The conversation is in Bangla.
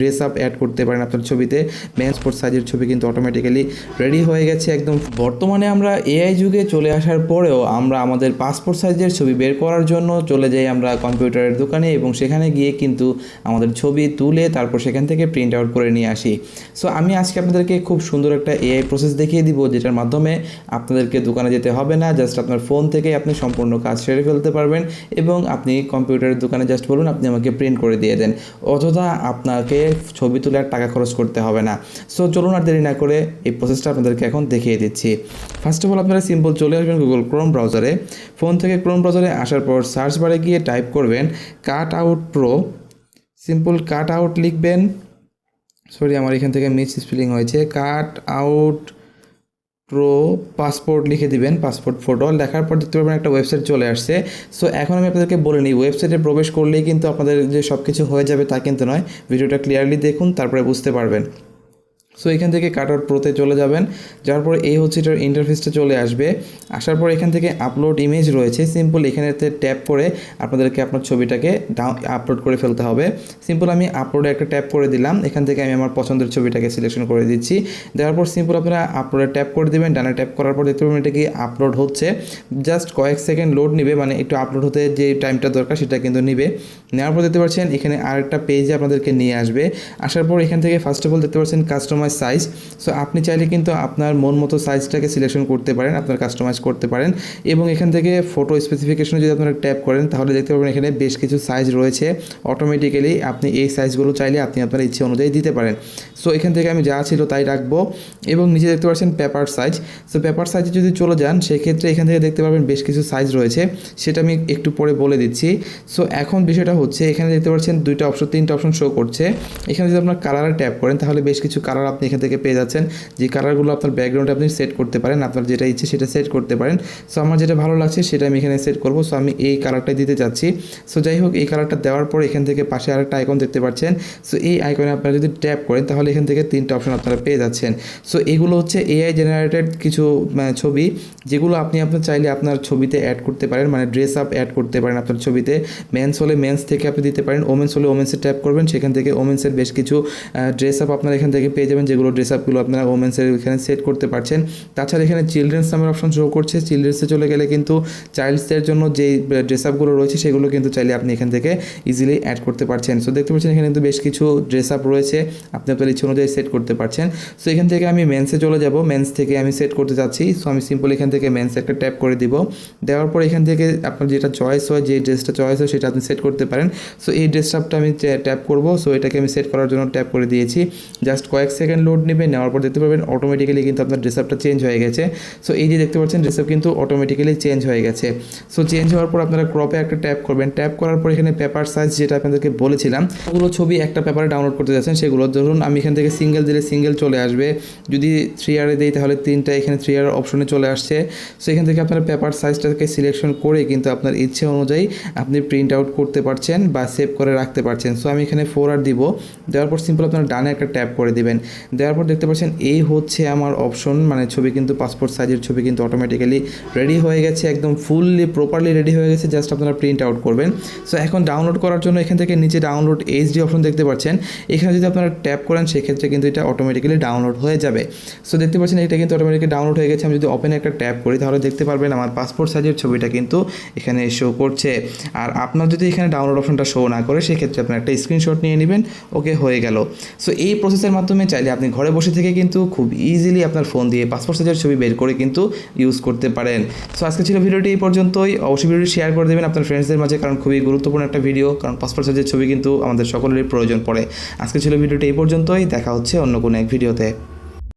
ড্রেস আপ অ্যাড করতে পারেন আপনার ছবিতে। পাসপোর্ট সাইজের ছবি কিন্তু অটোমেটিক্যালি রেডি হয়ে গেছে একদম। বর্তমানে আমরা এআই যুগে চলে আসার পরেও আমরা আমাদের পাসপোর্ট সাইজের ছবি বের করার জন্য চলে যাই আমরা কম্পিউটারের দোকানে এবং সেখানে গিয়ে কিন্তু আমাদের ছবি তুলে তারপর সেখান থেকে প্রিন্ট আউট করে নিয়ে আসি। সো আমি আজকে আপনাদেরকে খুব সুন্দর একটা এআই প্রসেস দেখিয়ে দিব, যেটার মাধ্যমে আপনাদেরকে দোকানে যেতে হবে না, জাস্ট আপনার ফোন থেকে আপনি সম্পূর্ণ কাজ সেরে ফেলতে পারবেন এবং আপনি কম্পিউটারের দোকানে জাস্ট বলুন আপনি আমাকে প্রিন্ট করে দিয়ে দেন, অযথা আপনাকে ছবি তুলে আর টাকা খরচ করতে হবে না। সো চলুন আর দেরি না করে এই প্রসেসটা আপনাদেরকে এখন দেখিয়ে দিচ্ছি। ফার্স্ট অফ অল আপনারা সিম্পল চলে আসবেন গুগল ক্রোম ব্রাউজারে। ফোন থেকে ক্রোম ব্রাউজারে আসার পর সার্চ বারে গিয়ে টাইপ করবেন cut out pro. Simple cut out লিখবেন, সরি আমার এখান থেকে মিস স্পেলিং হয়েছে, কাট আউট প্রো পাসপোর্ট লিখে দিবেন, পাসপোর্ট ফটো লেখার পর দেখতে পাবেন একটা ওয়েবসাইট চলে আসছে। সো এখন আমি আপনাদেরকে বলে নিই, ওয়েবসাইটে প্রবেশ করলেই কিন্তু আপনাদের যে সব কিছু হয়ে যাবে তা কিন্তু নয়। ভিডিওটা ক্লিয়ারলি দেখুন তারপরে বুঝতে পারবেন। সো এখান থেকে কাট আউট প্রোতে চলে যাবেন, যাওয়ার পরে এই হচ্ছে এটার ইন্টারফেসটা চলে আসবে। আসার পর এখান থেকে আপলোড ইমেজ রয়েছে, সিম্পল এখানেতে ট্যাপ করে আপনাদেরকে আপনার ছবিটাকে আপলোড করে ফেলতে হবে। সিম্পল আমি আপলোডে একটা ট্যাপ করে দিলাম, এখান থেকে আমি আমার পছন্দের ছবিটাকে সিলেকশন করে দিচ্ছি। দেওয়ার পর সিম্পল আপনারা আপলোডে ট্যাপ করে দেবেন, ডানে ট্যাপ করার পর দেখতে পাবেন এটা কি আপলোড হচ্ছে। জাস্ট কয়েক সেকেন্ড লোড নেবে, মানে একটু আপলোড হতে যে টাইমটা দরকার সেটা কিন্তু নেবে। নেওয়ার পর দেখতে পাচ্ছেন এখানে আরেকটা পেজে আপনাদেরকে নিয়ে আসবে। আসার পর এখান থেকে ফার্স্ট অফ অল দেখতে পাচ্ছেন কাস্টমাইজ সাইজ। সো আপনি চাইলে কিন্তু আপনার মন মতো সাইজটাকে সিলেকশন করতে পারেন, আপনার কাস্টমাইজ করতে পারেন। এবং এখান থেকে ফটো স্পেসিফিকেশনে যদি আপনারা ট্যাপ করেন তাহলে দেখতে পাবেন এখানে বেশ কিছু সাইজ রয়েছে। অটোমেটিক্যালি আপনি এই সাইজগুলো চাইলে আপনি আপনার ইচ্ছে অনুযায়ী দিতে পারেন। সো এখান থেকে আমি যা ছিল তাই রাখবো। এবং নিচে দেখতে পাচ্ছেন পেপার সাইজ। সো পেপার সাইজে যদি চলে যান সেক্ষেত্রে এখান থেকে দেখতে পাবেন বেশ কিছু সাইজ রয়েছে, সেটা আমি একটু পরে বলে দিচ্ছি। সো এখন বিষয়টা হচ্ছে এখানে দেখতে পাচ্ছেন তিনটা অপশন শো করছে। এখানে যদি আপনার কালারে ট্যাপ করেন তাহলে বেশ কিছু কালার আপনি এখান থেকে পেয়ে যাচ্ছেন, যে কালারগুলো আপনার ব্যাকগ্রাউন্ডে আপনি সেট করতে পারেন, আপনার যেটা ইচ্ছে সেটা সেট করতে পারেন। সো আমার যেটা ভালো লাগছে সেটা আমি এখানে সেট করব। সো আমি এই কালারটাই দিতে চাচ্ছি। সো যাই হোক, এই কালারটা দেওয়ার পর এখান থেকে পাশে আরেকটা আইকন দেখতে পাচ্ছেন। সো এই আইকনে আপনারা যদি ট্যাপ করেন তাহলে এখান থেকে তিনটা অপশন আপনারা পেয়ে যাচ্ছেন। সো এগুলো হচ্ছে এআই জেনারেটেড কিছু ছবি, যেগুলো আপনি আপনার চাইলে আপনার ছবিতে অ্যাড করতে পারেন, মানে ড্রেস আপ অ্যাড করতে পারেন আপনার ছবিতে। মেন্স হলে মেন্স থেকে আপনি দিতে পারেন, ওমেন্স হলে ওমেন্সে ট্যাপ করবেন, সেখান থেকে ওমেন্সের বেশ কিছু ড্রেস আপ আপনারা এখান থেকে পেয়ে যাবেন, যেগুলো ড্রেস আপগুলো আপনারা ওমেন্সের এখানে সেট করতে পারছেন। তাছাড়া এখানে চিলড্রেন্স নামের অপশন শো করছে, চিলড্রেন্সে চলে গেলে কিন্তু চাইল্ডসদের জন্য যে ড্রেস আপগুলো রয়েছে সেগুলো কিন্তু চাইলে আপনি এখান থেকে ইজিলি অ্যাড করতে পারছেন। সো দেখতে পাচ্ছেন এখানে কিন্তু বেশ কিছু ড্রেস আপ রয়েছে, আপনি আপনার ইচ্ছে অনুযায়ী সেট করতে পারছেন। সো এখান থেকে আমি মেন্সে চলে যাব, মেন্স থেকে আমি সেট করতে যাচ্ছি। সো আমি সিম্পল এখান থেকে মেন্সে একটা ট্যাপ করে দিব। দেওয়ার পর এখান থেকে আপনার যেটা চয়েস হয়, যে ড্রেসটা চয়েস হয় সেটা আপনি সেট করতে পারেন। সো এই ড্রেস আপটা আমি ট্যাপ করব। সো এটাকে আমি সেট করার জন্য ট্যাপ করে দিয়েছি। জাস্ট কয়েক সেকেন্ড লোড নেবে, নেওয়ার পর দেখতে পাবেন অটোমেটিক্যালি কিন্তু আপনার ড্রেস আপটা চেঞ্জ হয়ে গেছে। সো এই যে দেখতে পাচ্ছেন ড্রেস আপ কিন্তু অটোমেটিক্যালি চেঞ্জ হয়ে গেছে। সো চেঞ্জ হওয়ার পর আপনারা ক্রপে একটা ট্যাপ করবেন, ট্যাপ করার পর এখানে পেপার সাইজ যেটা আপনাদেরকে বলেছিলাম, ওগুলো ছবি একটা পেপারে ডাউনলোড করতে যাচ্ছেন সেগুলো ধরুন আমি এখান থেকে সিঙ্গেল দিলে সিঙ্গেল চলে আসবে, যদি 3R দিই তাহলে 3টা এখানে 3R অপশনে চলে আসছে। সো এখান থেকে আপনারা পেপার সাইজটাকে সিলেকশন করে কিন্তু আপনার ইচ্ছে অনুযায়ী আপনি প্রিন্ট আউট করতে পারছেন বা সেভ করে রাখতে পারছেন। সো আমি এখানে 4R দিব, দেওয়ার পর সিম্পল আপনারা ডানে একটা ট্যাপ করে দিবেন। দেওয়ার পর দেখতে পাচ্ছেন এই হচ্ছে আমার অপশন, মানে ছবি কিন্তু পাসপোর্ট সাইজের ছবি কিন্তু অটোমেটিক্যালি রেডি হয়ে গেছে, একদম ফুললি প্রপারলি রেডি হয়ে গেছে, জাস্ট আপনারা প্রিন্ট আউট করবেন। সো এখন ডাউনলোড করার জন্য এখান থেকে নিচে ডাউনলোড এইচডি অপশন দেখতে পাচ্ছেন, এখানে যদি আপনারা ট্যাপ করেন সেক্ষেত্রে কিন্তু এটা অটোমেটিক্যালি ডাউনলোড হয়ে যাবে। সো দেখতে পাচ্ছেন এটা কিন্তু অটোমেটিক্যালি ডাউনলোড হয়ে গেছে। আমি যদি ওপেন একটা ট্যাপ করি তাহলে দেখতে পারবেন আমার পাসপোর্ট সাইজের ছবিটা কিন্তু এখানে শো করছে। আর আপনার যদি এখানে ডাউনলোড অপশনটা শো না করে সেক্ষেত্রে আপনার একটা স্ক্রিনশট নিয়ে নেবেন, ওকে হয়ে গেল। সো এই প্রসেসের মাধ্যমে চাইলে আপনি ঘরে বসে থেকে কিন্তু খুব ইজিলি আপনার ফোন দিয়ে পাসপোর্ট সাইজের ছবি বের করে কিন্তু ইউজ করতে পারেন। সো আজকে ছিল ভিডিওটি এই পর্যন্তই। অবশ্যই ভিডিওটি শেয়ার করে দেবেন আপনার ফ্রেন্ডসদের মাঝে, কারণ খুবই গুরুত্বপূর্ণ একটা ভিডিও, কারণ পাসপোর্ট সাইজের ছবি কিন্তু আমাদের সকলেরই প্রয়োজন পড়ে। আজকে ছিল ভিডিওটি এই পর্যন্তই, দেখা হচ্ছে অন্য কোনো এক ভিডিওতে।